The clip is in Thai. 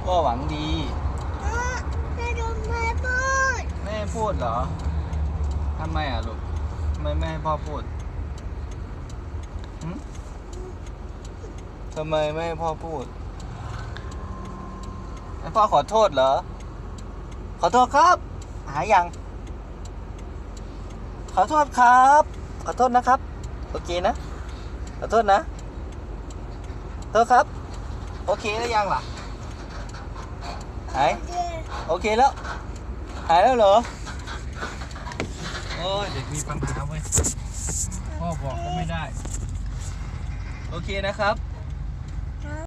พ่อหวังดีแม่ดูแม่พูดแม่พูดเหรอทำไมอ่ะลูกทำไมไม่ให้พ่อพูดทำไมไม่ให้พ่อพูดให้พ่อขอโทษเหรอขอโทษครับหายังขอโทษครับขอโทษนะครับโอเคนะขอโทษนะโทษครับโอเคหรือยังล่ะหายโอเคแล้วหายแล้วเหรอโอ้ยเด็กมีปัญหาเว้ยพ่อบอกก็ไม่ได้โอเคนะครับ